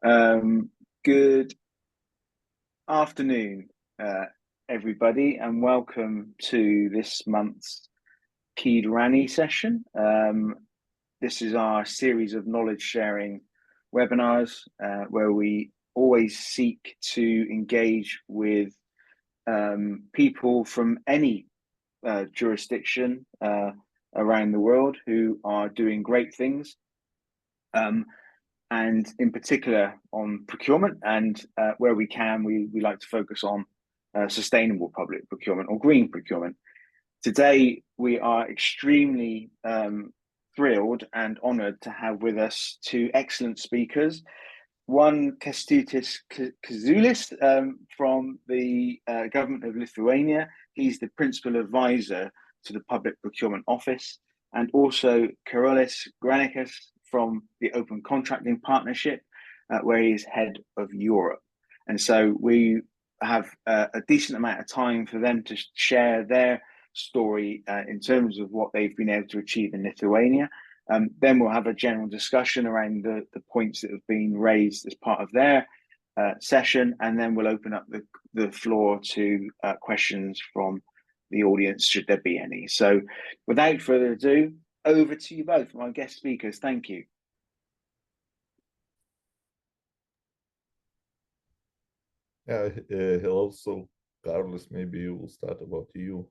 Good afternoon, everybody, and welcome to this month's Cydrannu session. This is our series of knowledge sharing webinars where we always seek to engage with people from any jurisdiction around the world who are doing great things. And in particular on procurement, and where we can, we like to focus on sustainable public procurement or green procurement. Today, we are extremely thrilled and honoured to have with us two excellent speakers. One, Kęstutis Kazulis from the government of Lithuania. He's the principal advisor to the Public Procurement Office, and also Karolis Granikas from the Open Contracting Partnership, where he is head of Europe. And so we have a decent amount of time for them to share their story in terms of what they've been able to achieve in Lithuania. Then we'll have a general discussion around the points that have been raised as part of their session, and then we'll open up the floor to questions from the audience, should there be any. So without further ado, over to you both, my guest speakers. Thank you. Hello. So, Carlos, maybe you will start about you.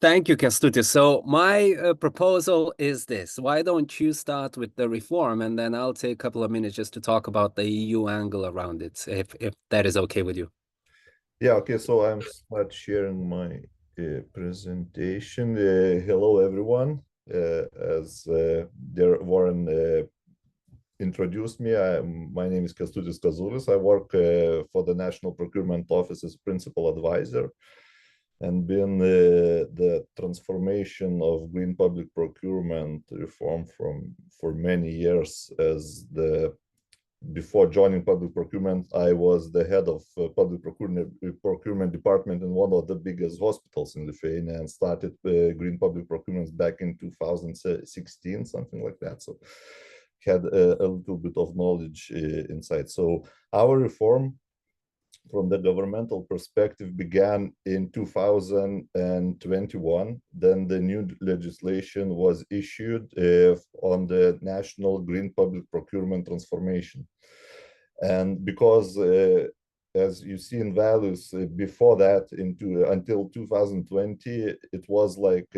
Thank you, Kęstutis. So my proposal is this. Why don't you start with the reform, and then I'll take a couple of minutes just to talk about the EU angle around it, if that is okay with you. Yeah, okay. So I'm start sharing my presentation. Hello, everyone. As dear Warren introduced me, my name is Kęstutis Kazulis. I work for the National Procurement Office as principal advisor, and been the transformation of green public procurement reform for many years. Before joining public procurement, I was the head of public procurement department in one of the biggest hospitals in Lithuania, and started green public procurement back in 2016, something like that. So had a little bit of knowledge inside. So our reform from the governmental perspective began in 2021. Then the new legislation was issued on the national green public procurement transformation. And because as you see in values before that, until 2020, it was like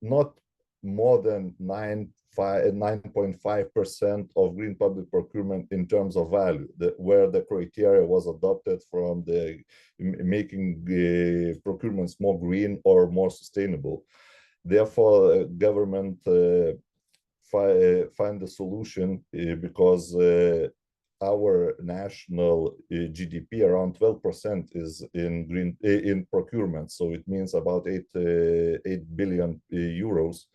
not more than 9.5% of green public procurement in terms of value, where the criteria was adopted from the making procurements more green or more sustainable. Therefore, government find a solution because our national GDP, around 12%, is in procurement. So it means about 8 billion euros.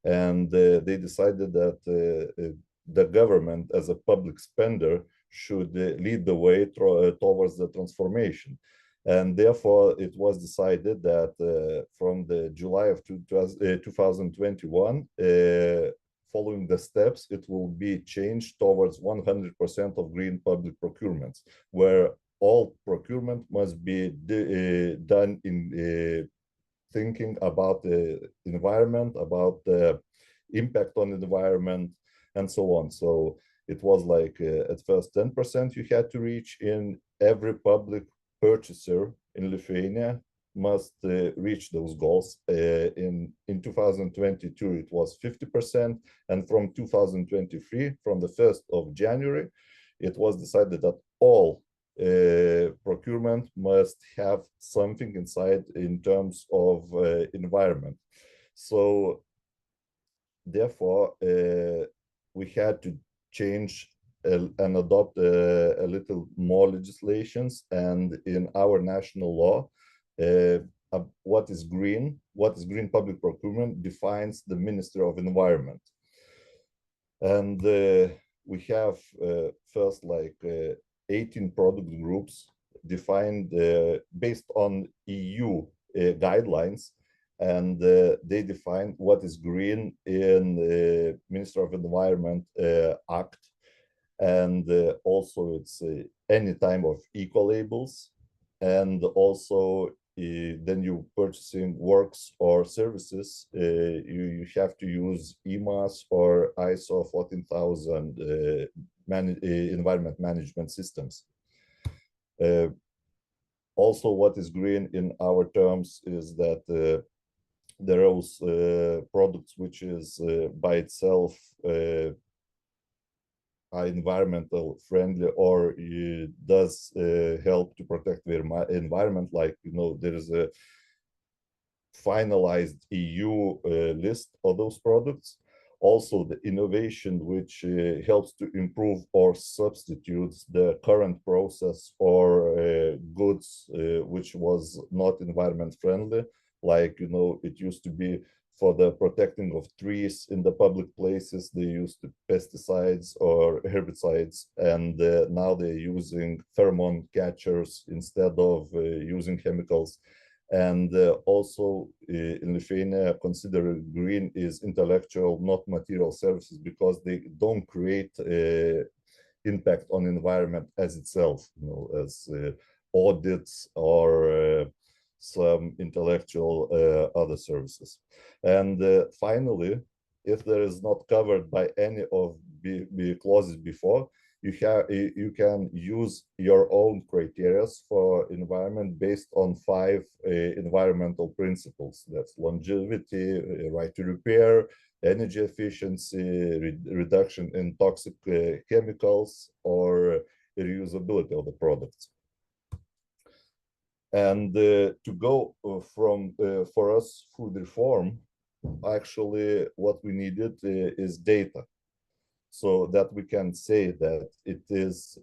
And they decided that the government, as a public spender, should lead the way towards the transformation. And therefore, it was decided that from the July of 2021, following the steps, it will be changed towards 100% of green public procurements, where all procurement must be done in thinking about the environment, about the impact on the environment, and so on. So it was like at first 10% you had to reach in every public purchaser in Lithuania must reach those goals. In 2022, it was 50. And from 2023, from the 1st of January, it was decided that all procurement must have something inside in terms of environment. So therefore, we had to change and adopt a little more legislations. And in our national law, what is green public procurement defines the Ministry of Environment. And we have first like 18 product groups defined based on EU guidelines. and they define what is green in the Minister of Environment Act, and also it's any type of eco-labels, and also then you purchasing works or services, you have to use EMAS or ISO 14000 environment management systems. Also, what is green in our terms is that there are products which is by itself are environmental friendly or does help to protect the environment, like, you know, there is a finalized EU list of those products. Also the innovation which helps to improve or substitutes the current process or goods which was not environment friendly, like, you know, it used to be for the protecting of trees in the public places, they used pesticides or herbicides, and now they're using pheromone catchers instead of using chemicals. And also in Lithuania, consider green is intellectual, not material services, because they don't create impact on environment as itself, you know, as audits or some intellectual other services. And finally, if there is not covered by any of the clauses before, you can use your own criteria for environment based on 5 environmental principles. That's longevity, right to repair, energy efficiency, reduction in toxic chemicals, or reusability of the products. And to go from for us food reform, actually what we needed is data, so that we can say that it is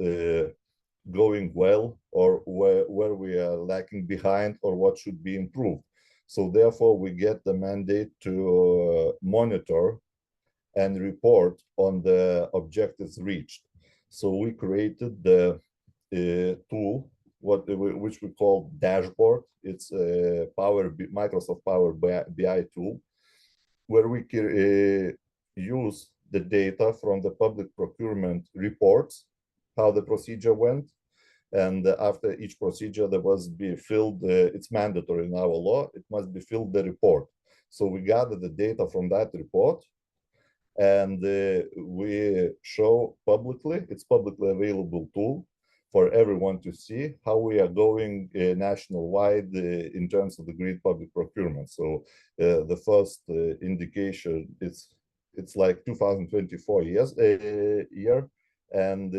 going well, or where we are lacking behind, or what should be improved. So therefore we get the mandate to monitor and report on the objectives reached. So we created the tool which we call dashboard. It's a Microsoft Power BI tool, where we can use the data from the public procurement reports, how the procedure went, and after each procedure there must be filled, it's mandatory in our law, it must be filled the report. So we gather the data from that report, and we show publicly, it's publicly available tool for everyone to see how we are going national-wide in terms of the green public procurement. So the first indication, it's like 2024 year, and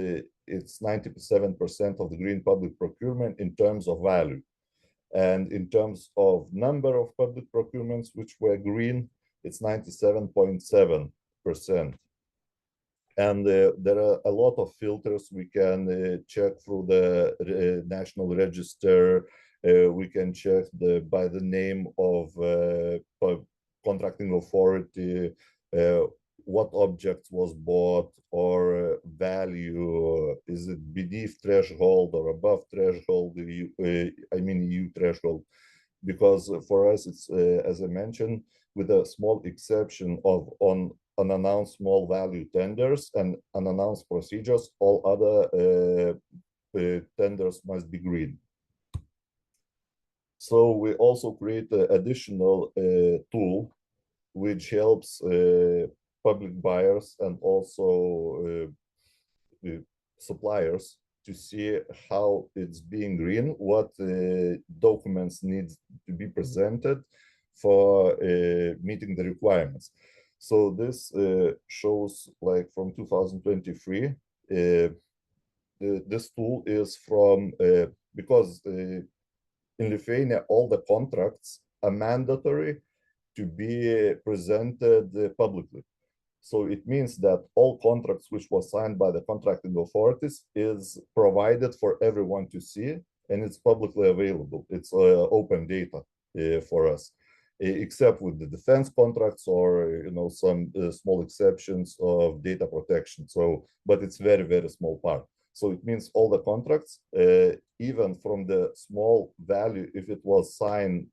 it's 97% of the green public procurement in terms of value. And in terms of number of public procurements which were green, it's 97.7%. And there are a lot of filters. We can check through the National Register. We can check by the name of contracting authority, what object was bought, or value, is it beneath threshold or above threshold, I mean EU threshold. Because for us, it's, as I mentioned, with a small exception of on unannounced small value tenders and unannounced procedures, all other tenders must be green. So we also create an additional tool which helps public buyers and also suppliers to see how it's being green, what documents need to be presented for meeting the requirements. So this shows, like, from 2023, this tool is from, because in Lithuania, all the contracts are mandatory to be presented publicly. So it means that all contracts which were signed by the contracting authorities is provided for everyone to see, and it's publicly available. It's open data for us, except with the defense contracts or, you know, some small exceptions of data protection. So, but it's very, very small part. So it means all the contracts, even from the small value, if it was signed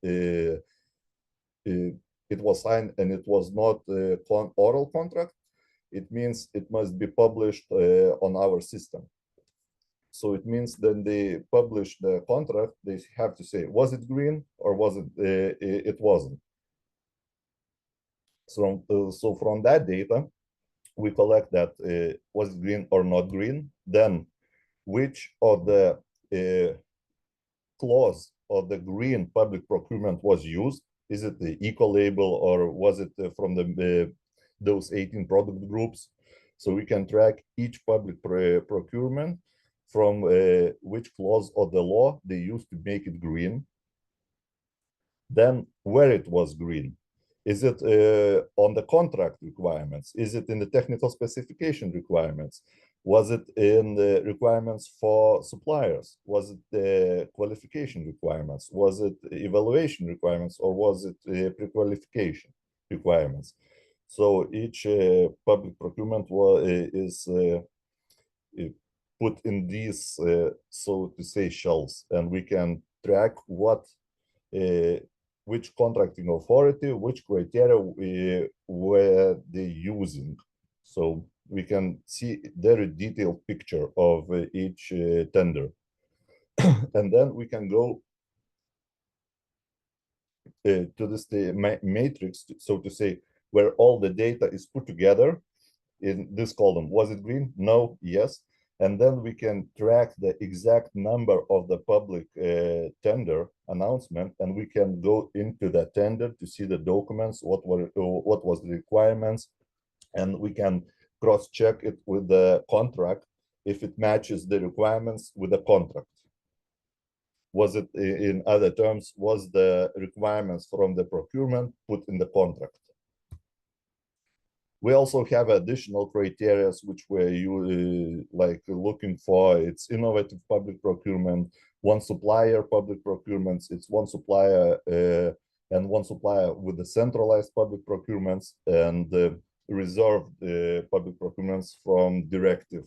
it was signed and it was not a oral contract, it means it must be published on our system. So it means then they publish the contract, they have to say, was it green or was it, it wasn't. So from that data, we collect that was it green or not green, then which of the clause of the green public procurement was used. Is it the eco-label or was it from those 18 product groups? So we can track each public procurement from which clause of the law they used to make it green. Then where it was green. Is it on the contract requirements? Is it in the technical specification requirements? Was it in the requirements for suppliers? Was it the qualification requirements? Was it evaluation requirements, or was it pre-qualification requirements? So each public procurement is put in these, so to say, shelves, and we can track what, which contracting authority, which criteria were they using. So we can see very detailed picture of each tender. And then we can go to this matrix, so to say, where all the data is put together in this column. Was it green? No, yes. And then we can track the exact number of the public tender announcement, and we can go into the tender to see the documents, what was the requirements, and we can cross-check it with the contract if it matches the requirements with the contract. Was it, in other terms, was the requirements from the procurement put in the contract? We also have additional criteria which we're like looking for. It's innovative public procurement, one supplier public procurements, it's one supplier and one supplier with the centralized public procurements, and reserved public procurements from directive,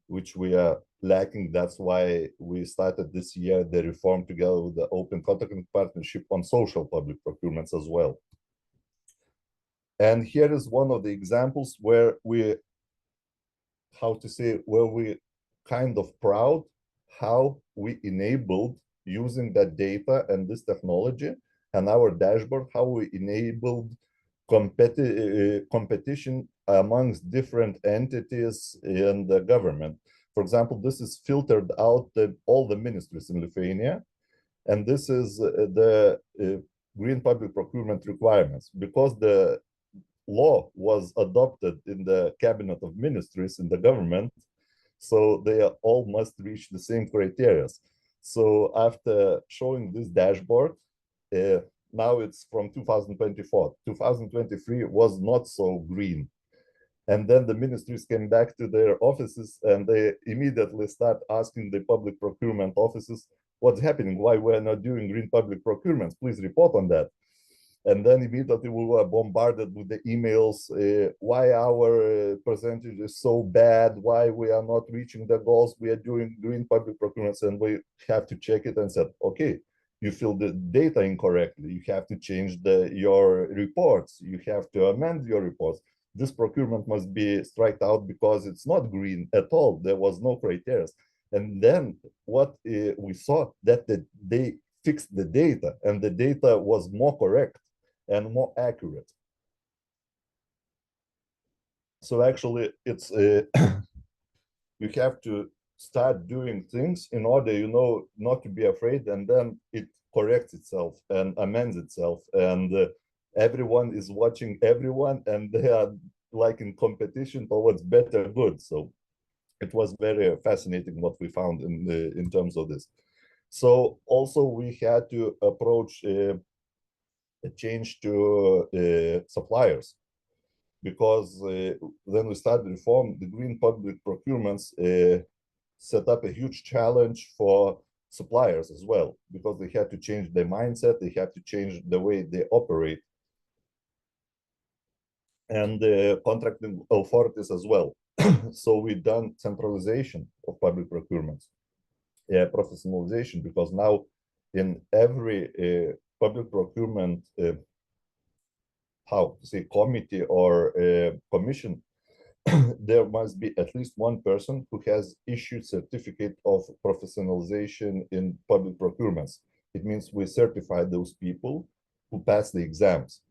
which we are lacking. That's why we started this year the reform together with the Open Contracting Partnership on social public procurements as well. And here is one of the examples where we, how to say, where we kind of proud how we enabled using that data and this technology and our dashboard, how we enabled competition amongst different entities in the government. For example, this is filtered out all the ministries in Lithuania, and this is the green public procurement requirements, because the law was adopted in the cabinet of ministries in the government, so they all must reach the same criteria. So after showing this dashboard, now it's from 2024. 2023 was not so green. And then the ministries came back to their offices and they immediately start asking the public procurement offices, what's happening? Why we're not doing green public procurements? Please report on that. And then immediately we were bombarded with the emails, why our percentage is so bad, why we are not reaching the goals, we are doing green public procurements, and we have to check it and said, okay, you fill the data incorrectly, you have to change your reports, you have to amend your reports. This procurement must be striked out because it's not green at all, there was no criteria. And then what we saw that they fixed the data, and the data was more correct and more accurate. So actually it's you have to start doing things in order, you know, not to be afraid, and then it corrects itself and amends itself, and everyone is watching everyone, and they are like in competition towards better good. So it was very fascinating what we found in terms of this. So also we had to approach a change to suppliers, because when we started reform, the green public procurements set up a huge challenge for suppliers as well, because they had to change their mindset, they have to change the way they operate, and the contracting authorities as well. So we've done centralization of public procurements, professionalization, because now in every public procurement how to say committee or commission, there must be at least one person who has issued certificate of professionalization in public procurements. It means we certify those people who pass the exams.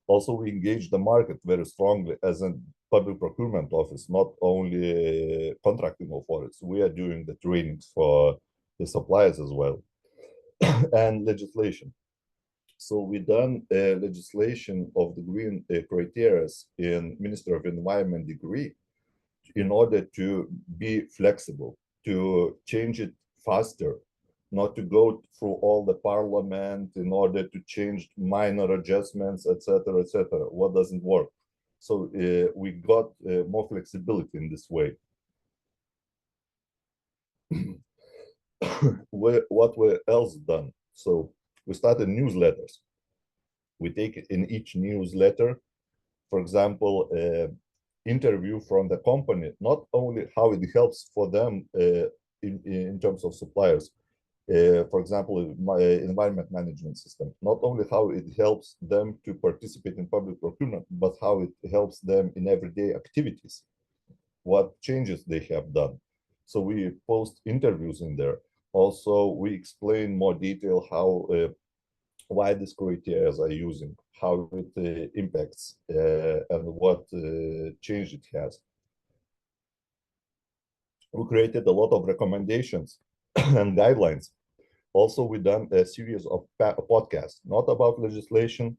Also, we engage the market very strongly as a public procurement office, not only contracting authorities. We are doing the trainings for the suppliers as well. And legislation. So we done legislation of the green criteria in Ministry of Environment degree in order to be flexible, to change it faster, not to go through all the parliament in order to change minor adjustments, etc., etc. What doesn't work? So we got more flexibility in this way. What were else done? So we started newsletters. We take in each newsletter, for example, interview from the company, not only how it helps for them in terms of suppliers, for example, my environment management system, not only how it helps them to participate in public procurement, but how it helps them in everyday activities, what changes they have done. So we post interviews in there. Also, we explain more detail how why these criteria are using, how it impacts, and what change it has. We created a lot of recommendations and guidelines. Also, we done a series of podcasts, not about legislation,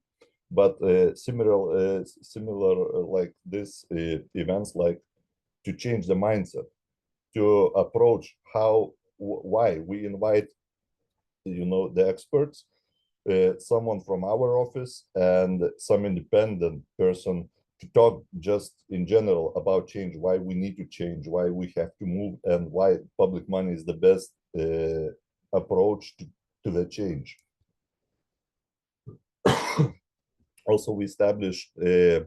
but similar like this events, like to change the mindset, to approach why we invite, the experts, someone from our office and some independent person to talk just in general about change, why we need to change, why we have to move, and why public money is the best approach to the change. Also, we established a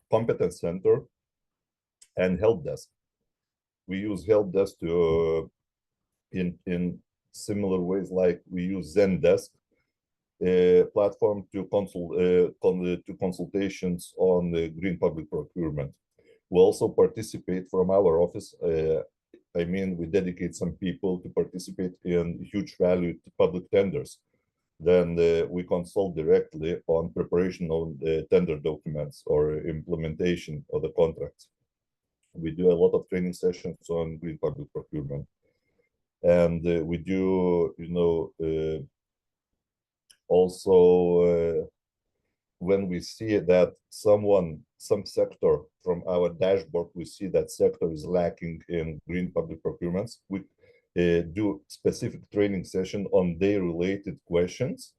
competence center and help desk. We use help desk to in similar ways like we use Zendesk platform to consultations on the green public procurement. We also participate from our office. We dedicate some people to participate in huge value to public tenders. Then we consult directly on preparation of tender documents or implementation of the contracts. We do a lot of training sessions on green public procurement. And we do, also when we see that some sector from our dashboard, we see that sector is lacking in green public procurements, we do specific training session on their related questions.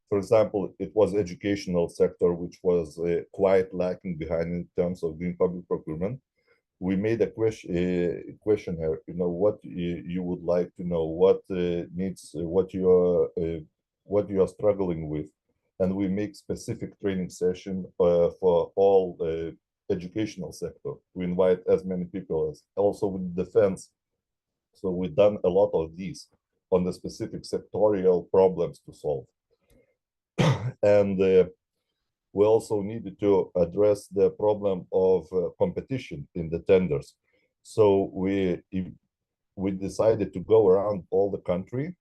For example, it was educational sector, which was quite lacking behind in terms of green public procurement. We made a questionnaire, what you would like to know, what needs, what you are struggling with. And we make specific training session for all educational sector. We invite as many people as also with defense. So we've done a lot of these on the specific sectorial problems to solve. And we also needed to address the problem of competition in the tenders. So we decided to go around all the country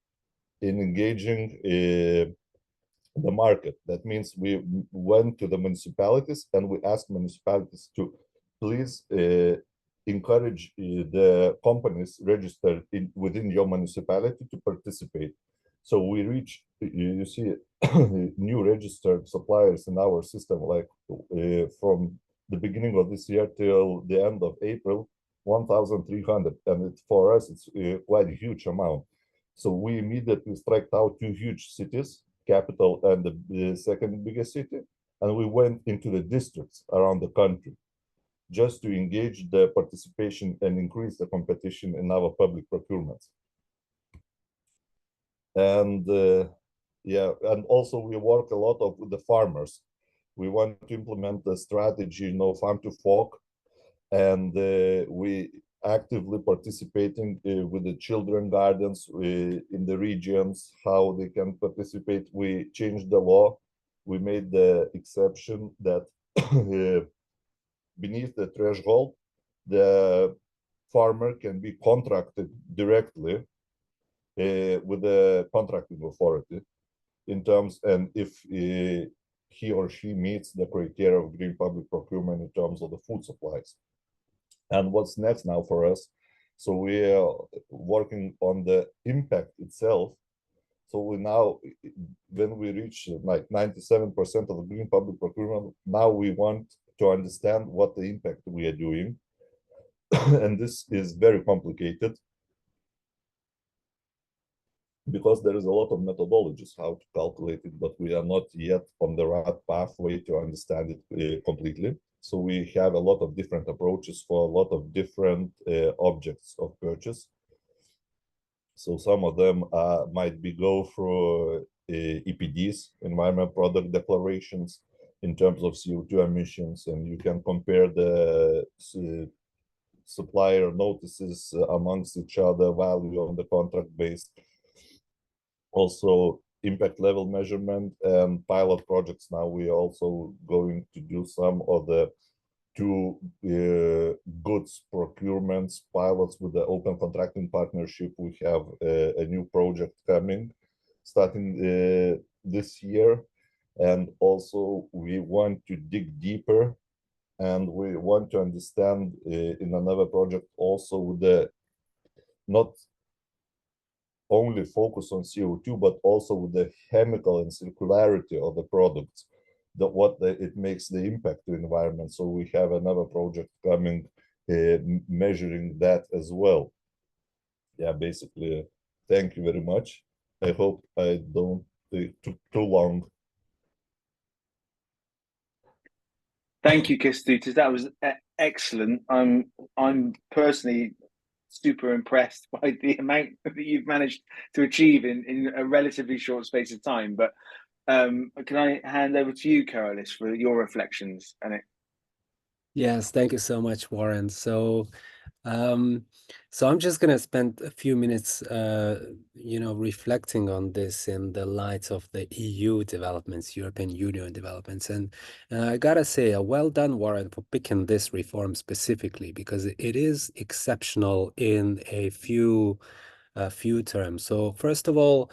in engaging the market. That means we went to the municipalities and we asked municipalities to please encourage the companies registered within your municipality to participate. So we reach, you see, new registered suppliers in our system, like from the beginning of this year till the end of April, 1,300. And for us, it's quite a huge amount. So we immediately struck out two huge cities, capital and the second biggest city. And we went into the districts around the country just to engage the participation and increase the competition in our public procurements. And and also we work a lot with the farmers. We want to implement the strategy, farm to fork, and we actively participating with the children gardens in the regions, how they can participate. We changed the law. we made the exception that beneath the threshold, the farmer can be contracted directly with the contracting authority in terms, and if he or she meets the criteria of green public procurement in terms of the food supplies. And what's next now for us? So we are working on the impact itself. So we now, when we reach like 97% of the green public procurement, now we want to understand what the impact we are doing. And this is very complicated because there is a lot of methodologies how to calculate it, but we are not yet on the right pathway to understand it completely. So we have a lot of different approaches for a lot of different objects of purchase. So some of them might be go through EPDs, environmental product declarations, in terms of CO2 emissions, and you can compare the supplier notices amongst each other, value on the contract base. Also impact level measurement and pilot projects. Now we are also going to do some of the goods procurements pilots with the open contracting partnership. We have a new project coming starting this year, and also we want to dig deeper, and we want to understand in another project also with the not only focus on CO2, but also with the chemical and circularity of the products, it makes the impact to environment. So we have another project coming measuring that as well. Yeah, basically, thank you very much. I hope I don't take too long. Thank you, Kęstutis. That was excellent. I'm personally super impressed by the amount that you've managed to achieve in a relatively short space of time. But can I hand over to you, Karolis, for your reflections on it? Yes, thank you so much, Warren. So I'm just going to spend a few minutes, reflecting on this in the light of the EU developments, European Union developments. And I gotta say, well done, Warren, for picking this reform specifically, because it is exceptional in a few terms. So first of all,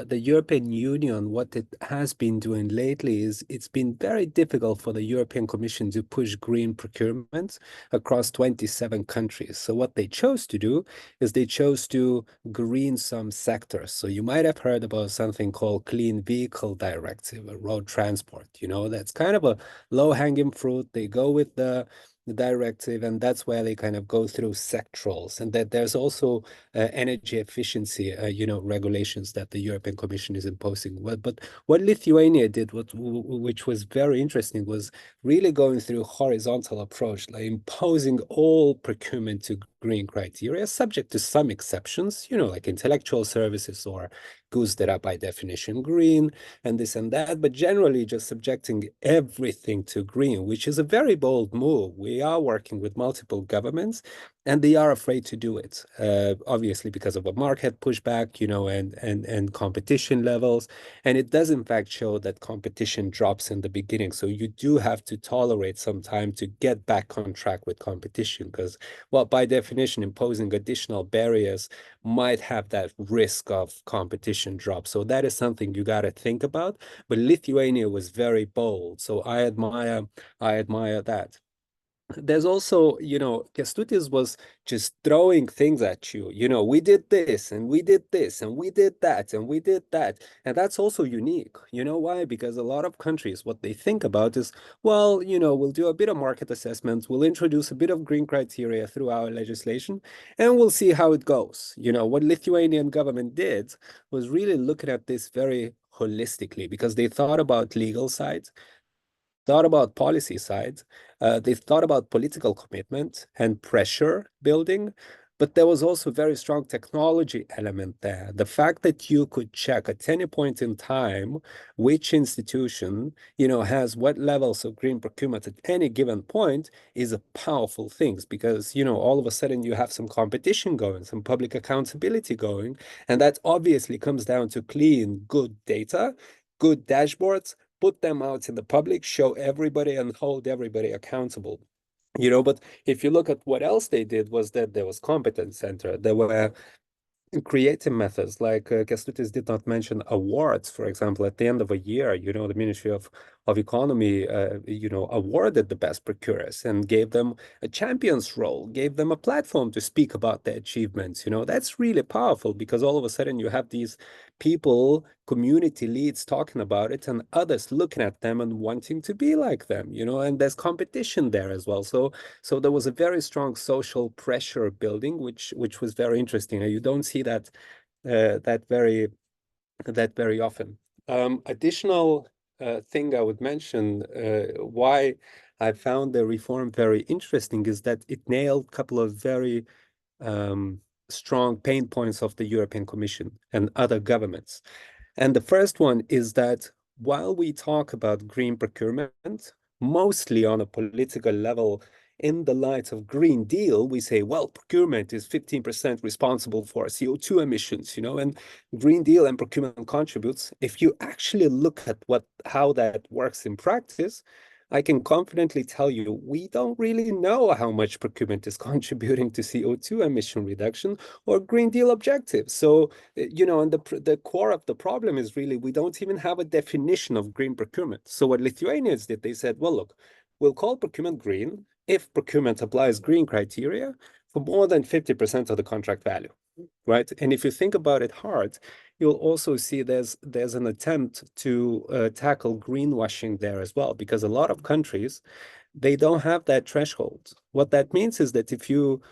the European Union, what it has been doing lately is it's been very difficult for the European Commission to push green procurement across 27 countries. So what they chose to do is they chose to green some sectors. So you might have heard about something called Clean Vehicle Directive, road transport. That's kind of a low-hanging fruit. They go with the directive, and that's where they kind of go through sectorals, and that there's also energy efficiency regulations that the European Commission is imposing. But what Lithuania did, which was very interesting, was really going through a horizontal approach, like imposing all procurement to green criteria, subject to some exceptions, like intellectual services or goods that are by definition green and this and that, but generally just subjecting everything to green, which is a very bold move. We are working with multiple governments, and they are afraid to do it, obviously because of a market pushback, and competition levels. And it does in fact show that competition drops in the beginning. So you do have to tolerate some time to get back on track with competition, because, well, by definition, imposing additional barriers might have that risk of competition drop. So that is something you got to think about. But Lithuania was very bold. So I admire that. There's also, Kęstutis was just throwing things at you. We did this, and we did this, and we did that, and we did that. And that's also unique. You know why? Because a lot of countries, what they think about is, well, we'll do a bit of market assessments, we'll introduce a bit of green criteria through our legislation, and we'll see how it goes. What Lithuanian government did was really looking at this very holistically, because they thought about legal side, thought about policy side, they thought about political commitment and pressure building, but there was also a very strong technology element there. The fact that you could check at any point in time which institution, has what levels of green procurement at any given point is a powerful thing, because, all of a sudden you have some competition going, some public accountability going, and that obviously comes down to clean, good data, good dashboards, put them out in the public, show everybody and hold everybody accountable. But if you look at what else they did, was that there was competence center. There were creative methods, like Kęstutis did not mention awards, for example. At the end of a year, the Ministry of Economy, awarded the best procurers and gave them a champion's role, gave them a platform to speak about their achievements. That's really powerful, because all of a sudden you have these people, community leads, talking about it, and others looking at them and wanting to be like them, and there's competition there as well. So there was a very strong social pressure building, which was very interesting. And you don't see that very often. Additional thing I would mention, why I found the reform very interesting, is that it nailed a couple of very strong pain points of the European Commission and other governments. And the first one is that while we talk about green procurement, mostly on a political level, in the light of Green Deal, we say, well, procurement is 15% responsible for CO2 emissions, and Green Deal and procurement contributes. If you actually look at how that works in practice, I can confidently tell you, we don't really know how much procurement is contributing to CO2 emission reduction or Green Deal objectives. So, and the core of the problem is really, we don't even have a definition of green procurement. So what Lithuanians did, they said, well, look, we'll call procurement green if procurement applies green criteria for more than 50% of the contract value, right? And if you think about it hard, you'll also see there's an attempt to tackle greenwashing there as well, because a lot of countries, they don't have that threshold. What that means is that if you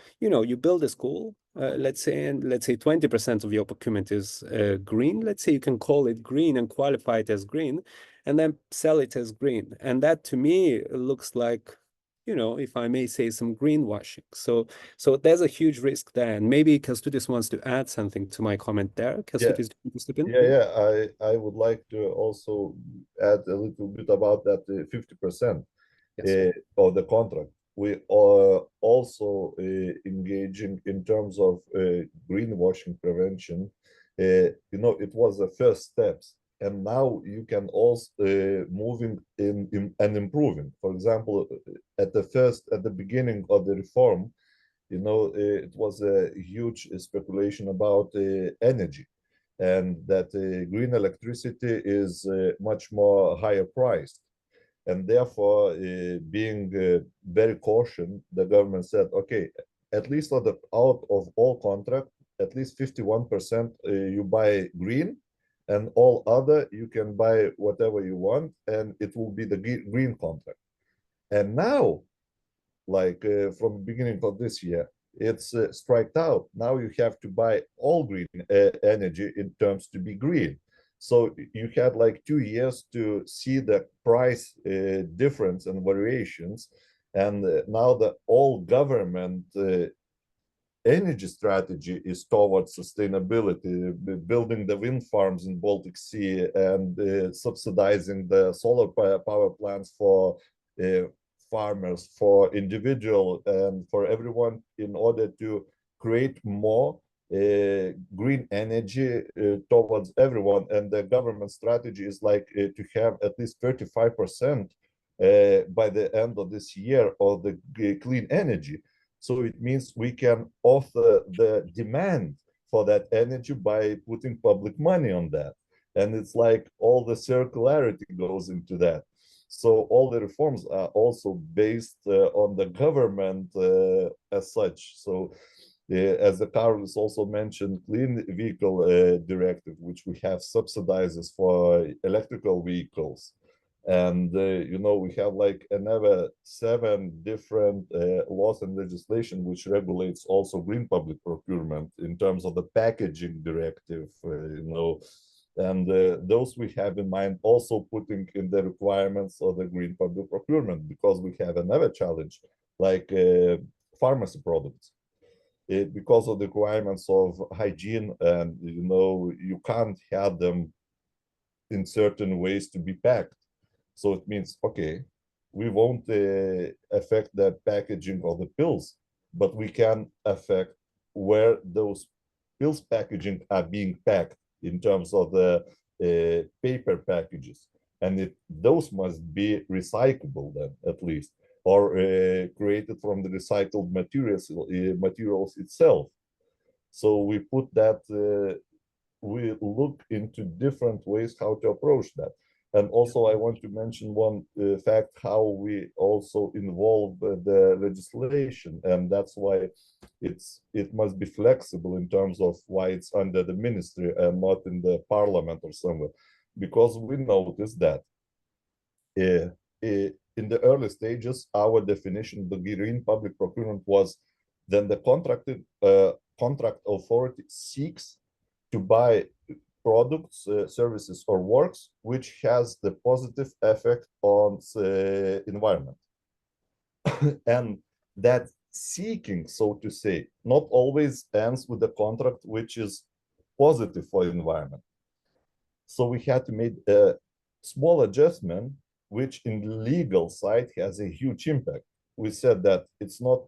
build a school, let's say 20% of your procurement is green, let's say you can call it green and qualify it as green, and then sell it as green. And that, to me, looks like, if I may say, some greenwashing. So there's a huge risk there. And maybe Kęstutis wants to add something to my comment there. Kęstutis, do you step in? Yeah. I would like to also add a little bit about that 50% of the contract. We are also engaging in terms of greenwashing prevention. It was the first steps. And now you can also moving in and improving. For example, at the beginning of the reform, it was a huge speculation about energy, and that green electricity is much more higher priced. And therefore, being very cautious, the government said, okay, at least out of all contract, at least 51% you buy green, and all other you can buy whatever you want, and it will be the green contract. And now, like from the beginning of this year, it's striked out. Now you have to buy all green energy in terms to be green. So you had like 2 years to see the price difference and variations. And now the all government energy strategy is towards sustainability, building the wind farms in Baltic Sea, and subsidizing the solar power plants for farmers, for individual, and for everyone, in order to create more green energy towards everyone. And the government strategy is like to have at least 35% by the end of this year of the clean energy. So it means we can offer the demand for that energy by putting public money on that. And it's like all the circularity goes into that. So all the reforms are also based on the government as such. So as the Carlos also mentioned, clean vehicle directive, which we have subsidizes for electrical vehicles. And, we have like another 7 different laws and legislation which regulates also green public procurement in terms of the packaging directive, and those we have in mind, also putting in the requirements of the green public procurement, because we have another challenge like pharmacy products. Because of the requirements of hygiene, and you can't have them in certain ways to be packed. So it means, okay, we won't affect the packaging of the pills, but we can affect where those pills packaging are being packed in terms of the paper packages. and those must be recyclable then, at least, or created from the recycled materials itself. So we put that, we look into different ways how to approach that. And also I want to mention one fact, how we also involve the legislation, and that's why it must be flexible in terms of why it's under the ministry and not in the parliament or somewhere, because we noticed that in the early stages, our definition of the green public procurement was then the contract authority seeks to buy products, services, or works which has the positive effect on the environment. And that seeking, so to say, not always ends with the contract which is positive for the environment. So we had to make a small adjustment, which in the legal side has a huge impact. We said that it's not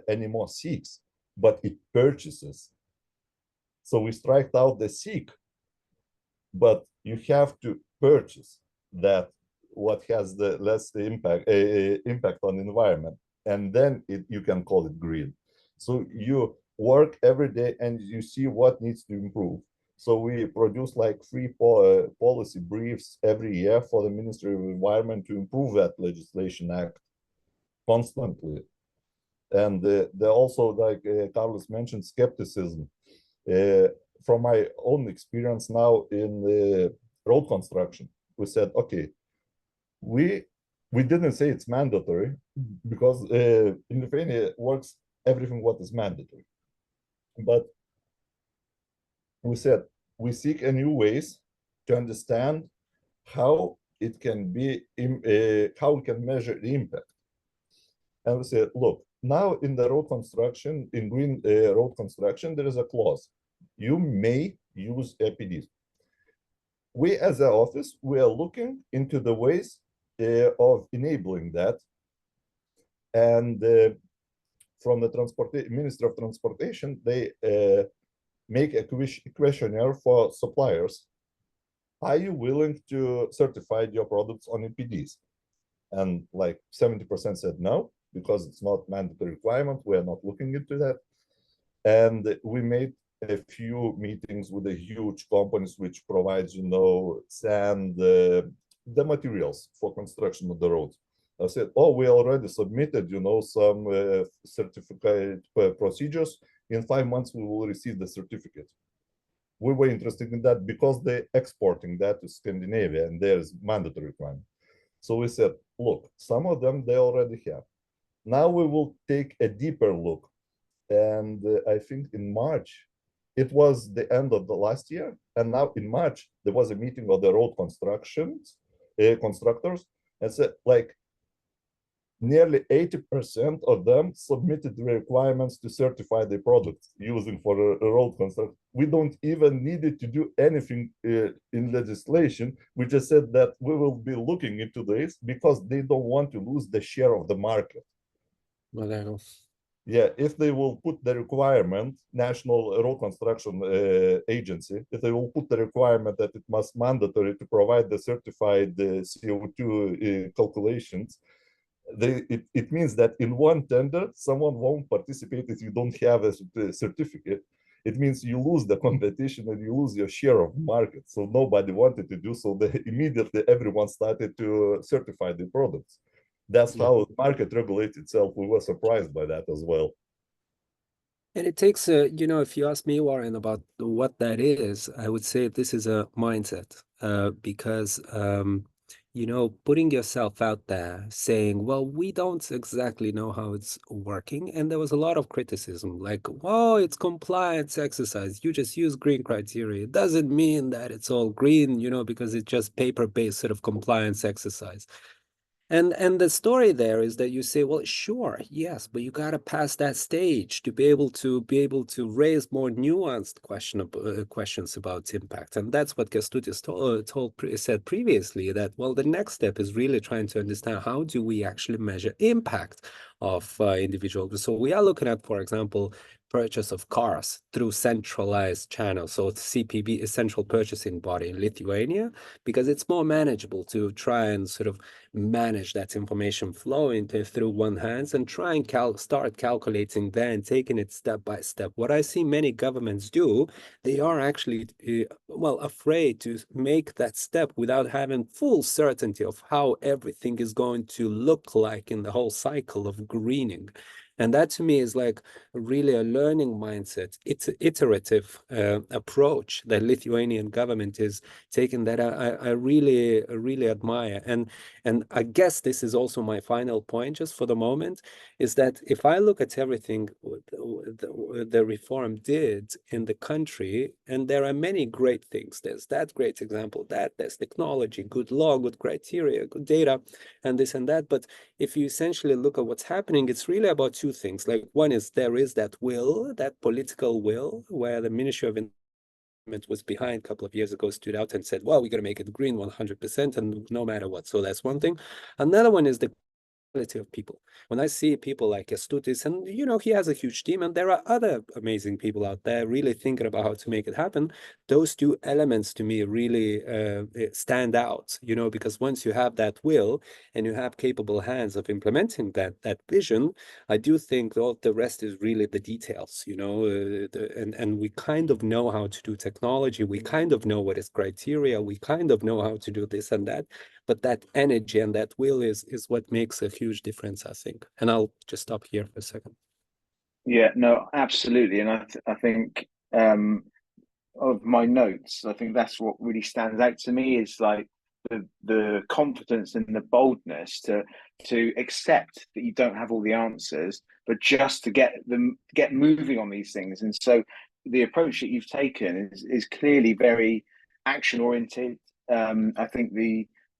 anymore seeks, but it purchases. So we striked out the seek, but you have to purchase that what has the less impact on the environment, and then you can call it green. So you work every day and you see what needs to improve. So we produce like 3 policy briefs every year for the Ministry of Environment to improve that legislation act constantly. And there also, like Carlos mentioned, skepticism. From my own experience now in road construction, we said, okay, we didn't say it's mandatory, because in Lithuania works everything what is mandatory. But we said we seek a new ways to understand how it can be, how we can measure the impact. And we said, look, now in the road construction, in green road construction, there is a clause. You may use EPDs. We as an office, we are looking into the ways of enabling that. And from the Ministry of Transportation, they make a questionnaire for suppliers. Are you willing to certify your products on EPDs? And like 70% said no, because it's not mandatory requirement. We are not looking into that. And we made a few meetings with the huge companies which provides, you know, sand, the materials for construction of the roads. I said, oh, we already submitted, you know, some certificate procedures. In 5 months, we will receive the certificate. We were interested in that because they're exporting that to Scandinavia and there's mandatory requirement. So we said, look, some of them they already have. Now we will take a deeper look. And I think in March, it was the end of the last year. And now in March, there was a meeting of the road constructors and said like nearly 80% of them submitted the requirements to certify the products using for a road construction. We don't even need to do anything in legislation. We just said that we will be looking into this because they don't want to lose the share of the market. Well, yeah, if they will put the requirement, National Road Construction Agency, if they will put the requirement that it must mandatory to provide the certified CO2 calculations, it means that in one tender, someone won't participate if you don't have a certificate. It means you lose the competition and you lose your share of market. So nobody wanted to do so. Immediately, everyone started to certify the products. That's how the market regulates itself. We were surprised by that as well. And it takes you know, if you ask me, Warren, about what that is, I would say this is a mindset, because you know, putting yourself out there saying, well, we don't exactly know how it's working. And there was a lot of criticism like, oh, it's compliance exercise. You just use green criteria. It doesn't mean that it's all green, you know, because it's just paper-based sort of compliance exercise. And the story there is that you say, well, sure, yes, but you got to pass that stage to be able to raise more nuanced questions about impact. And that's what Kestutis said previously, that, well, the next step is really trying to understand how do we actually measure impact of individuals. So we are looking at, for example, purchase of cars through centralized channels. So CPB is central purchasing body in Lithuania, because it's more manageable to try and sort of manage that information flow through one hands and try and start calculating then, taking it step by step. What I see many governments do, they are actually, well, afraid to make that step without having full certainty of how everything is going to look like in the whole cycle of greening. And that to me is like really a learning mindset. It's an iterative approach that Lithuanian government is taking that I really admire. And I guess this is also my final point just for the moment, is that if I look at everything the reform did in the country, and there are many great things. There's that great example, there's technology, good law, good criteria, good data, and this and that. But if you essentially look at what's happening, it's really about two things. Like one is there is that will, that political will, where the Ministry of Environment was behind a couple of years ago, stood out and said, well, we're going to make it green 100% and no matter what. So that's one thing. Another one is the of people. When I see people like Kęstutis, and he has a huge team, and there are other amazing people out there really thinking about how to make it happen, those two elements to me really stand out, because once you have that will and you have capable hands of implementing that vision, I do think all the rest is really the details, and we kind of know how to do technology, we kind of know what is criteria, we kind of know how to do this and that, but that energy and that will is what makes a huge difference, I think. And I'll just stop here for a second. Yeah, no, absolutely. And I think of my notes, I think that's what really stands out to me is like the confidence and the boldness to accept that you don't have all the answers, but just to get moving on these things. And so the approach that you've taken is clearly very action oriented. I think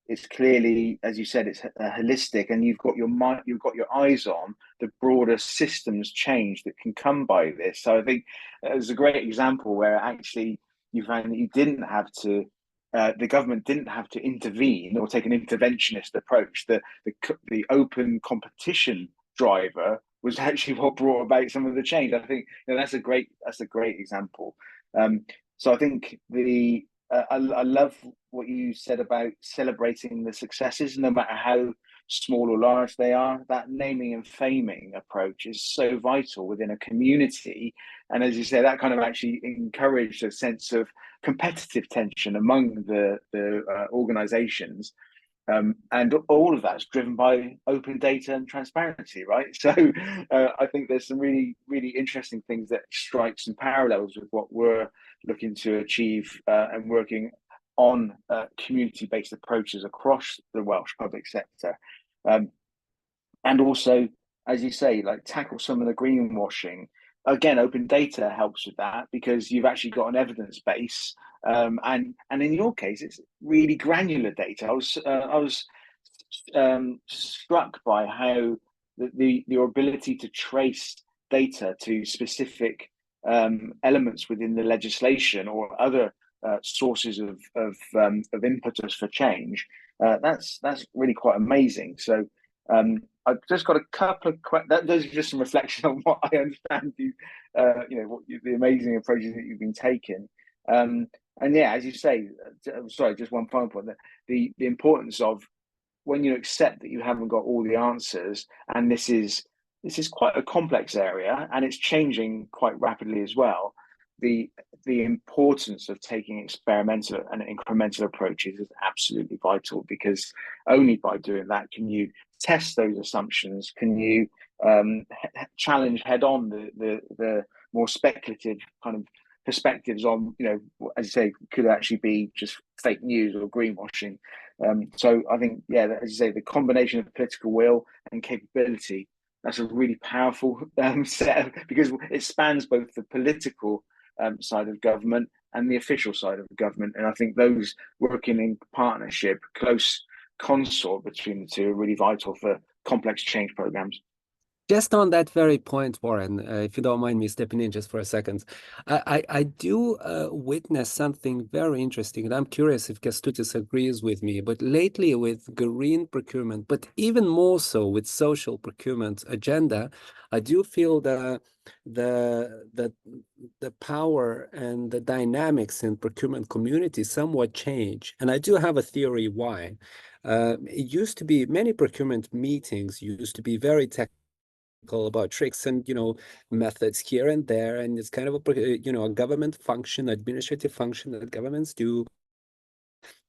it's clearly, as you said, it's holistic, and you've got your eyes on the broader systems change that can come by this. So I think it's a great example where actually you found that you didn't have to, the government didn't have to intervene or take an interventionist approach. The open competition driver was actually what brought about some of the change. I think that's a great example. So I think I love what you said about celebrating the successes, no matter how small or large they are. That naming and faming approach is so vital within a community. And as you say, that kind of actually encouraged a sense of competitive tension among the organizations. And all of that's driven by open data and transparency, right? So I think there's some really, really interesting things that strike some parallels with what we're looking to achieve and working on community-based approaches across the Welsh public sector. And also, as you say, like tackle some of the greenwashing. Again, open data helps with that because you've actually got an evidence base, and in your case, it's really granular data. I was struck by how your ability to trace data to specific elements within the legislation or other sources of impetus for change. That's really quite amazing. So. I've just got a couple of questions. Those are just some reflection on what I understand the amazing approaches that you've been taking. And yeah, as you say, sorry, just one final point, the importance of when you accept that you haven't got all the answers, and this is quite a complex area and it's changing quite rapidly as well. The importance of taking experimental and incremental approaches is absolutely vital, because only by doing that can you test those assumptions, can you challenge head on the more speculative kind of perspectives on, as you say, could actually be just fake news or greenwashing. So I think, yeah, as you say, the combination of political will and capability, that's a really powerful set because it spans both the political side of government and the official side of government. And I think those working in partnership, close consort between the two, are really vital for complex change programs. Just on that very point, Warren, if you don't mind me stepping in just for a second, I do witness something very interesting, and I'm curious if Kęstutis agrees with me, but lately with green procurement, but even more so with social procurement agenda, I do feel the power and the dynamics in procurement community somewhat change. And I do have a theory why. It used to be, many procurement meetings used to be very technical about tricks and methods here and there, and it's kind of a government function, administrative function that governments do,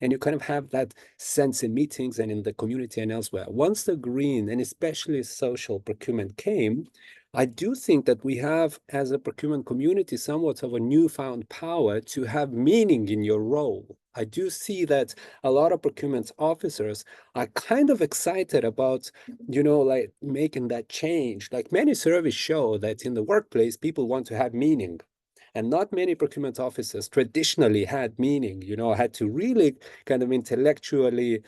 and you kind of have that sense in meetings and in the community and elsewhere. Once the green and especially social procurement came, I do think that we have, as a procurement community, somewhat of a newfound power to have meaning in your role. I do see that a lot of procurement officers are kind of excited about, like making that change. Like many surveys show that in the workplace, people want to have meaning. And not many procurement officers traditionally had meaning, had to really kind of intellectually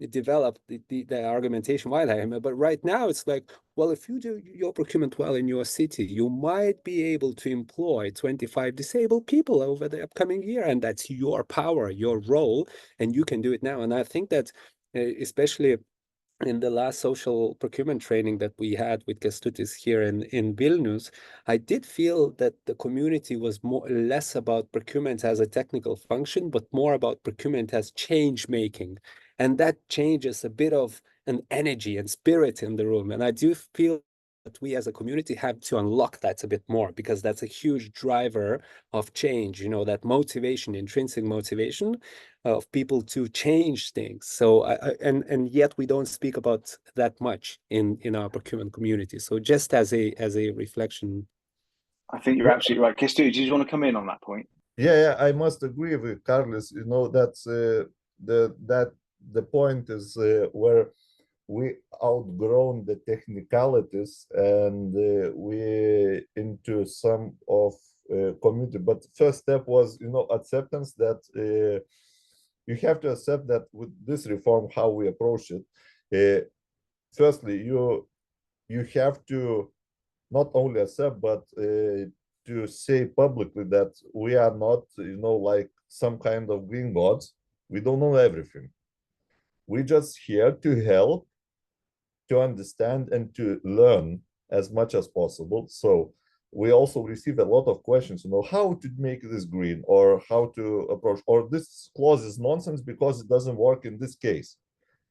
develop the argumentation why they. But right now it's like, well, if you do your procurement well in your city, you might be able to employ 25 disabled people over the upcoming year. And that's your power, your role, and you can do it now. And I think that especially in the last social procurement training that we had with Kęstutis here in Vilnius, I did feel that the community was less about procurement as a technical function, but more about procurement as change making. And that changes a bit of an energy and spirit in the room. And I do feel that we as a community have to unlock that a bit more, because that's a huge driver of change, that motivation, intrinsic motivation of people to change things. So and yet we don't speak about that much in our procurement community. So just as a reflection. I think you're absolutely right. Kęstutis, do you want to come in on that point? Yeah, I must agree with Carlos. That's the point is where we outgrown the technicalities and we into some of community. But first step was acceptance that you have to accept that with this reform, how we approach it. Firstly, you have to not only accept, but to say publicly that we are not, like some kind of green gods. We don't know everything. We're just here to help, to understand, and to learn as much as possible. So we also receive a lot of questions, how to make this green, or how to approach, or this clause is nonsense because it doesn't work in this case.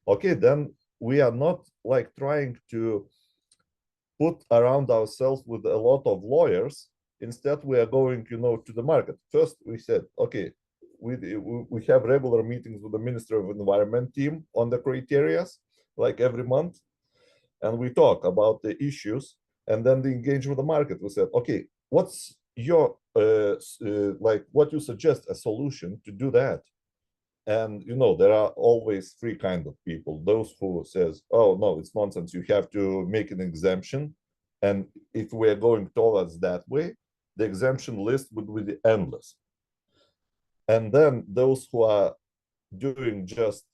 Okay, then we are not like trying to put around ourselves with a lot of lawyers. Instead, we are going, to the market. First, we said, okay, we have regular meetings with the Ministry of Environment team on the criteria, like every month, and we talk about the issues, and then we engage with the market. We said, okay, what's your like what you suggest a solution to do that? And there are always three kinds of people: those who says, oh no, it's nonsense, you have to make an exemption, and if we're going towards that way, the exemption list would be endless. And then those who are doing just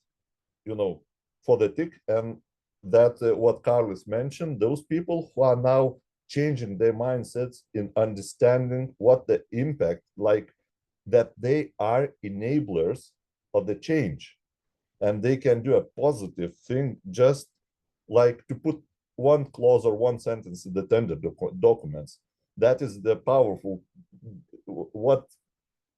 for the tick, and that what Carlos mentioned, those people who are now changing their mindsets in understanding what the impact, like that they are enablers of the change, and they can do a positive thing, just like to put one clause or one sentence in the tender documents. That is the powerful, what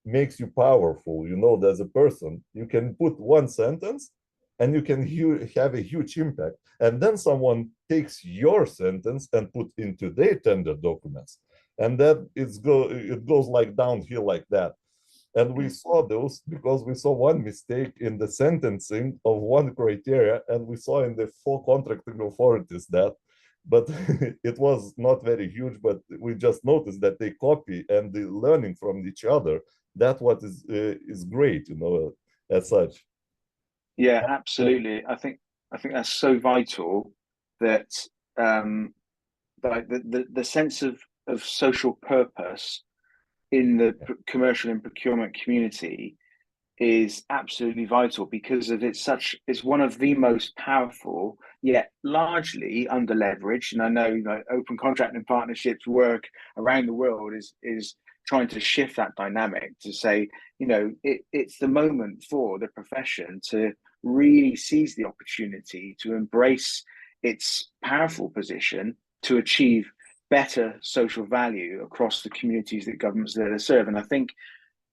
makes you powerful, as a person. You can put one sentence and you can have a huge impact, and then someone takes your sentence and put into their tender documents, and that it goes like downhill like that. And we saw those because we saw one mistake in the sentencing of one criteria, and we saw in the 4 contracting authorities that, but it was not very huge, but we just noticed that they copy and the learning from each other. That what is great, as such. Yeah, absolutely. I think that's so vital, that like the sense of social purpose in the commercial and procurement community is absolutely vital, because of it's one of the most powerful yet largely under leveraged. And I know, open contracting partnerships work around the world is trying to shift that dynamic to say, it's the moment for the profession to really seize the opportunity to embrace its powerful position to achieve better social value across the communities that governments there to serve. And I think,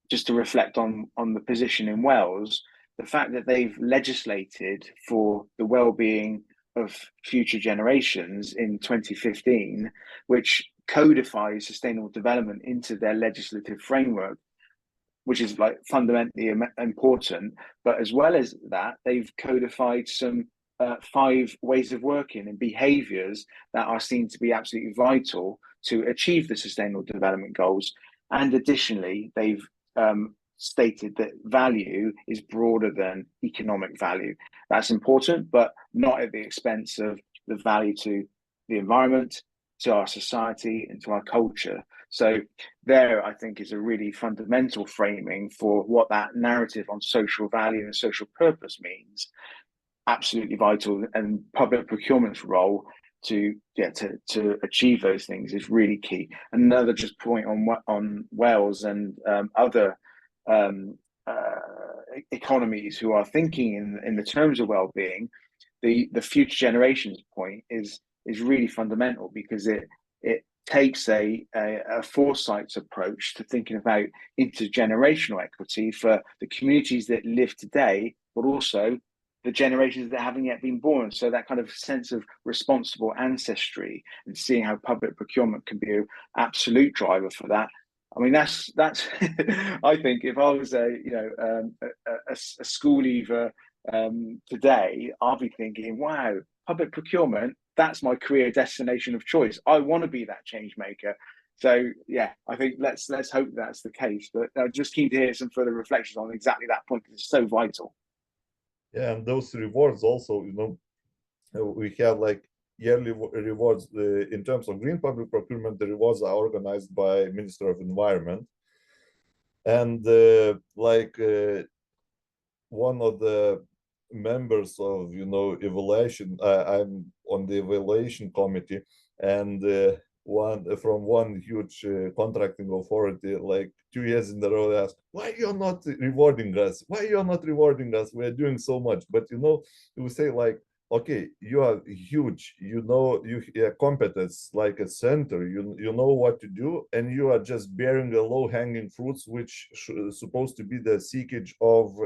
just to reflect on the position in Wales, the fact that they've legislated for the well-being of future generations in 2015, which codifies sustainable development into their legislative framework, which is like fundamentally important. But as well as that, they've codified some 5 ways of working and behaviours that are seen to be absolutely vital to achieve the sustainable development goals. And additionally, they've stated that value is broader than economic value. That's important, but not at the expense of the value to the environment, to our society, and to our culture. So there, I think, is a really fundamental framing for what that narrative on social value and social purpose means. Absolutely vital, and public procurement's role to achieve those things is really key. Another just point on Wales and other economies who are thinking in the terms of well-being, the future generations point is really fundamental, because it takes a foresight's approach to thinking about intergenerational equity for the communities that live today, but also the generations that haven't yet been born. So that kind of sense of responsible ancestry, and seeing how public procurement can be an absolute driver for that. I mean, that's I think if I was a school leaver today, I'll be thinking, wow, public procurement, that's my career destination of choice. I want to be that change maker. So yeah, I think let's hope that's the case. But I'm just keen to hear some further reflections on exactly that point, because it's so vital. Yeah, and those rewards also, we have like yearly rewards in terms of green public procurement. The rewards are organized by Minister of Environment, and one of the members of evaluation, I'm on the evaluation committee, and one huge contracting authority, like 2 years in a row, asked, why you're not rewarding us? Why you're not rewarding us? We're doing so much. But we say, like, okay, you are huge, you have competence like a center, you know what to do, and you are just bearing the low-hanging fruits, which is supposed to be the seekage of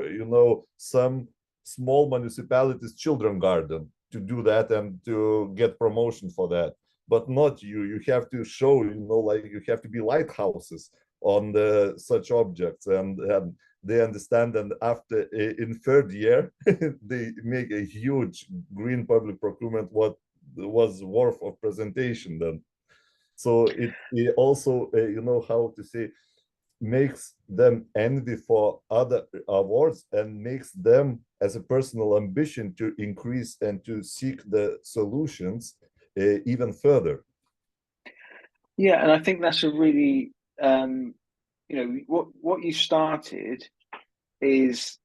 some small municipalities' children garden, to do that and to get promotion for that. But not you. You have to show, like you have to be lighthouses on such objects, and they understand. And after in 3rd year, they make a huge green public procurement what was worth of presentation then. So it also, how to say, makes them envy for other awards, and makes them as a personal ambition to increase and to seek the solutions even further. Yeah, and I think that's a really, what you started is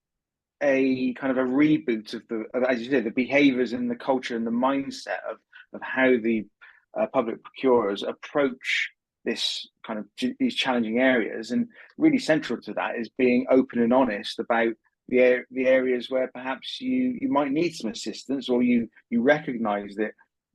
a kind of a reboot of as you said, the behaviours and the culture and the mindset of how the public procurers approach this kind of these challenging areas. And really central to that is being open and honest about the areas where perhaps you might need some assistance, or you recognise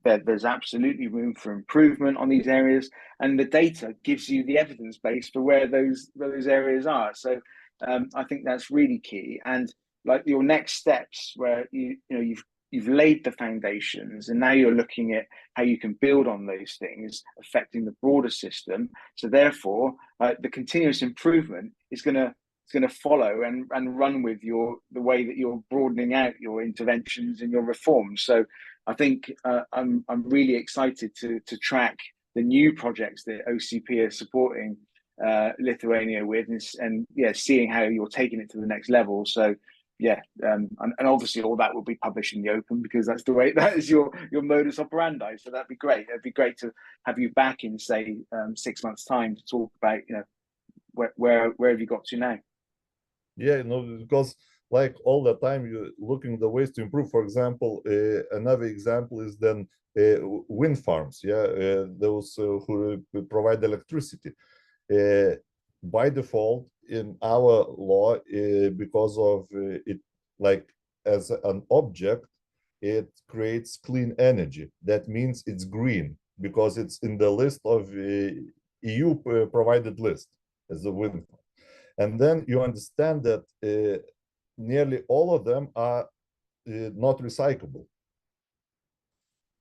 that there's absolutely room for improvement on these areas, and the data gives you the evidence base for where those areas are. So I think that's really key. And like your next steps, where you've laid the foundations, and now you're looking at how you can build on those things, affecting the broader system. So therefore, the continuous improvement is going to follow and run with the way that you're broadening out your interventions and your reforms. So I think I'm really excited to track the new projects that OCP are supporting Lithuania with, and seeing how you're taking it to the next level. So and obviously all that will be published in the open, because that is your modus operandi. So that'd be great. It'd be great to have you back in, say, 6 months' time to talk about where have you got to now. Yeah, because like all the time you're looking the ways to improve. For example, another example is then wind farms, those who provide electricity. By default in our law, because of it, like as an object, it creates clean energy. That means it's green because it's in the list of EU provided list as a wind farm. And then you understand that nearly all of them are not recyclable.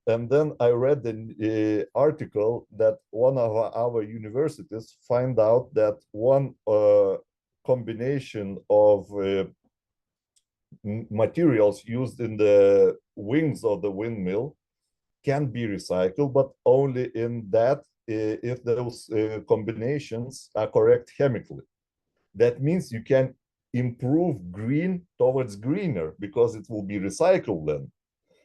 And then I read an article that one of our universities find out that one combination of materials used in the wings of the windmill can be recycled, but only in that if those combinations are correct chemically. That means you can improve green towards greener because it will be recycled then.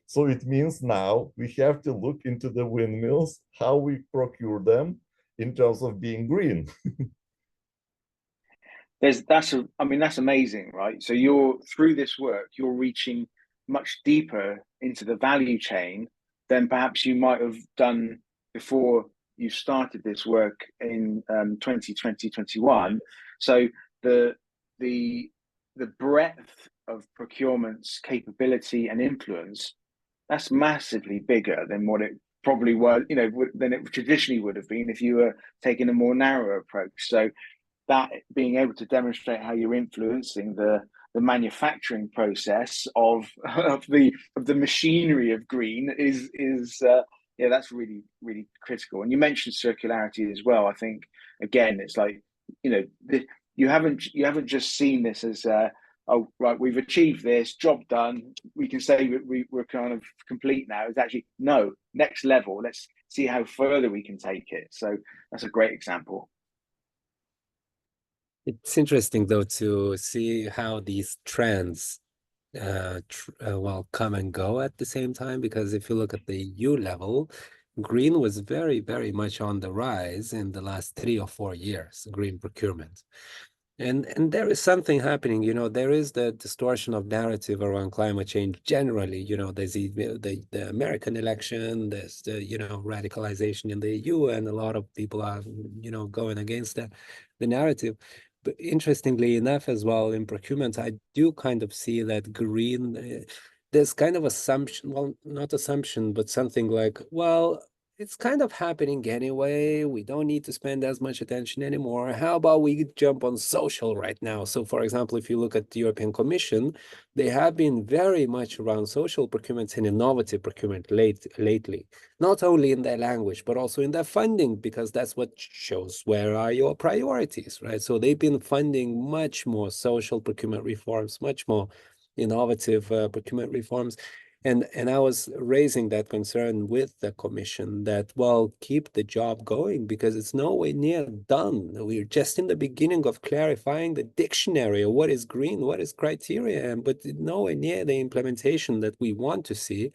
So it means now we have to look into the windmills, how we procure them in terms of being green. That's amazing, right? So you're through this work, you're reaching much deeper into the value chain than perhaps you might have done before you started this work in 2020-21. So the breadth of procurement's capability and influence, that's massively bigger than what it probably was, than it traditionally would have been if you were taking a more narrow approach. So that being able to demonstrate how you're influencing the manufacturing process of the machinery of green is that's really, really critical. And you mentioned circularity as well. I think again, it's like, you haven't just seen this as oh right, we've achieved this, job done, we can say we're kind of complete now. It's actually no, next level, let's see how further we can take it. So that's a great example. It's interesting, though, to see how these trends come and go at the same time, because if you look at the EU level, green was very, very much on the rise in the last 3 or 4 years, green procurement. And there is something happening, there is the distortion of narrative around climate change generally. There's the American election, there's the, radicalization in the EU, and a lot of people are, going against the narrative. But interestingly enough as well, in procurement, I do kind of see that green, there's kind of assumption, well, not assumption, but something like, well, it's kind of happening anyway. We don't need to spend as much attention anymore. How about we jump on social right now? So, for example, if you look at the European Commission, they have been very much around social procurement and innovative procurement lately, not only in their language, but also in their funding, because that's what shows where are your priorities, right? So they've been funding much more social procurement reforms, much more innovative procurement reforms. And I was raising that concern with the Commission that, well, keep the job going because it's nowhere near done. We're just in the beginning of clarifying the dictionary of what is green, what is criteria, but nowhere near the implementation that we want to see.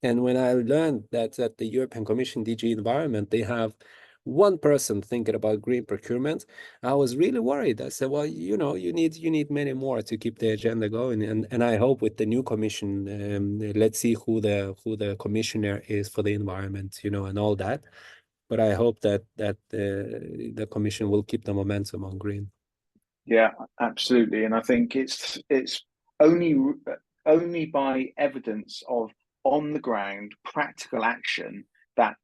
And when I learned that at the European Commission DG Environment, they have one person thinking about green procurement, I was really worried. I said, well, you need many more to keep the agenda going. And I hope with the new commission, let's see who the commissioner is for the environment, and all that. But I hope that the commission will keep the momentum on green. Yeah, absolutely. And I think it's only by evidence of on the ground practical action that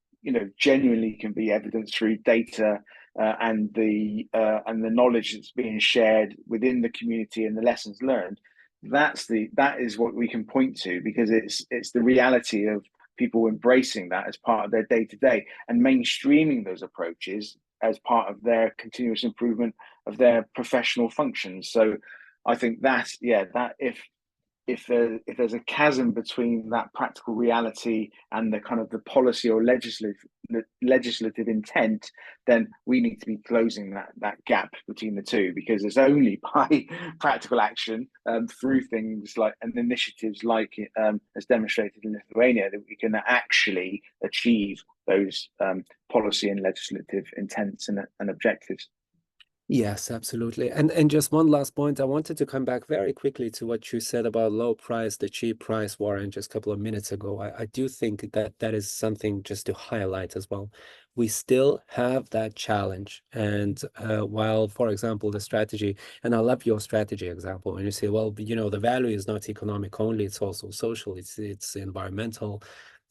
genuinely can be evidenced through data and the knowledge that's being shared within the community and the lessons learned. That is what we can point to, because it's the reality of people embracing that as part of their day-to-day and mainstreaming those approaches as part of their continuous improvement of their professional functions. So I think that if there's a chasm between that practical reality and the kind of the policy or legislative intent, then we need to be closing that gap between the two, because it's only by practical action through things like and initiatives like as demonstrated in Lithuania that we can actually achieve those policy and legislative intents and objectives. Yes, absolutely. And just one last point, I wanted to come back very quickly to what you said about low price, the cheap price warrant just a couple of minutes ago. I do think that that is something just to highlight as well. We still have that challenge. And while, for example, the strategy, and I love your strategy example, when you say, well, you know, the value is not economic only, it's also social, it's environmental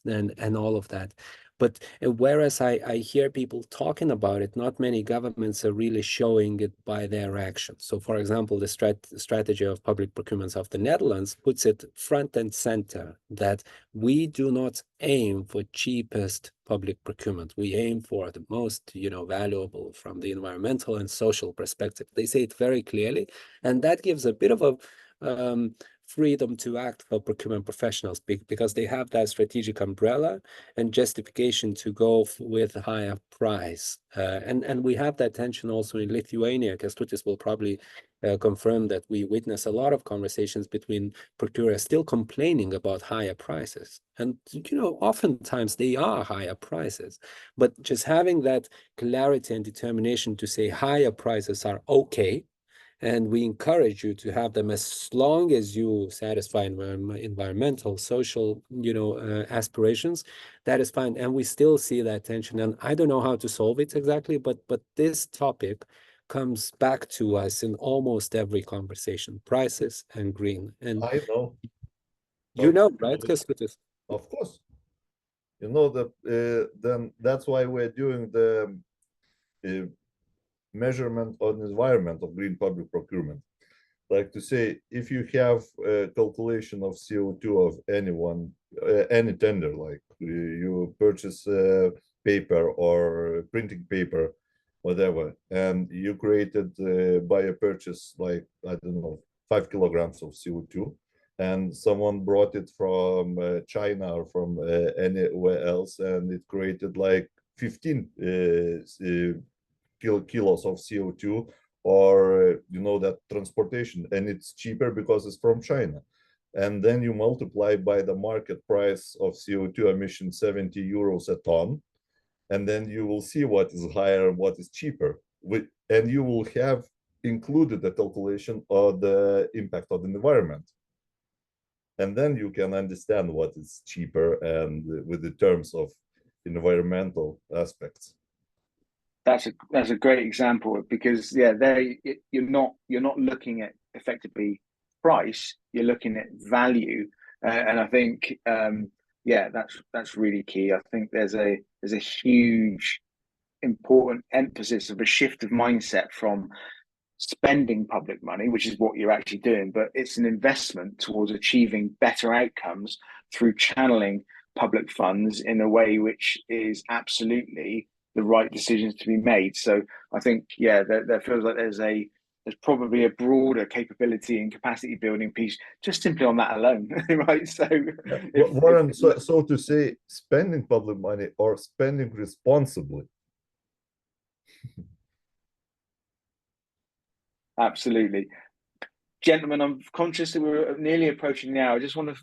and all of that. But whereas I hear people talking about it, not many governments are really showing it by their actions. So, for example, the strategy of public procurements of the Netherlands puts it front and center that we do not aim for cheapest public procurement. We aim for the most, you know, valuable from the environmental and social perspective. They say it very clearly, and that gives a bit of a freedom to act for procurement professionals because they have that strategic umbrella and justification to go with a higher price. And we have that tension also in Lithuania. Kęstutis will probably confirm that we witness a lot of conversations between procurers still complaining about higher prices. And, you know, oftentimes they are higher prices, but just having that clarity and determination to say higher prices are okay, and we encourage you to have them as long as you satisfy environmental, social, you know, aspirations. That is fine, and we still see that tension. And I don't know how to solve it exactly, but this topic comes back to us in almost every conversation: prices and green. And I know. you know, But, right, Kęstutis? of course, you know that then that's why we're doing the measurement on environment of green public procurement. Like to say, if you have a calculation of CO2 of anyone, any tender, like you purchase paper or printing paper, whatever, and you created by a purchase, like, I don't know, 5 kilograms of CO2, and someone brought it from China or from anywhere else, and it created like 15 kilos of CO2, or you know, that transportation, and it's cheaper because it's from China. And then you multiply by the market price of CO2 emission, 70 euros a ton, and then you will see what is higher and what is cheaper. And you will have included the calculation of the impact on the environment. And then you can understand what is cheaper and with the terms of environmental aspects. That's a great example, because yeah, you're not looking at effectively price, you're looking at value, and I think yeah, that's really key. I think there's a huge important emphasis of a shift of mindset from spending public money, which is what you're actually doing, but it's an investment towards achieving better outcomes through channeling public funds in a way which is absolutely the right decisions to be made. So I think, yeah, there feels like there's probably a broader capability and capacity building piece just simply on that alone, right? So, Warren, so to say, spending public money or spending responsibly. Absolutely. Gentlemen, I'm conscious that we're nearly approaching the hour. I just want to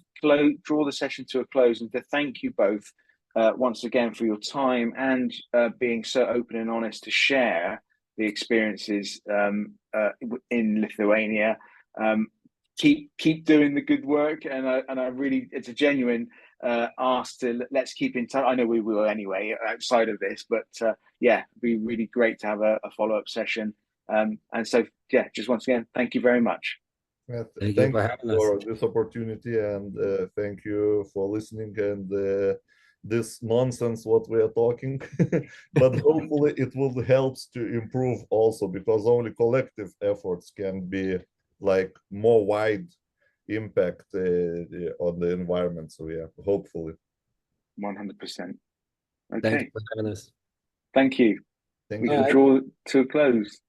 draw the session to a close and to thank you both once again for your time and being so open and honest to share the experiences in Lithuania. Keep doing the good work, and I really, it's a genuine ask to let's keep in touch. I know we will anyway outside of this, but yeah, it'd be really great to have a follow-up session. And so, yeah, just once again, thank you very much. Thank you for this opportunity, and thank you for listening and this nonsense what we are talking. But hopefully it will help to improve also, because only collective efforts can be like more wide impact on the environment. So yeah, hopefully. 100%. Okay. Thank you for having us. Thank you. Thank we you. can draw to a close.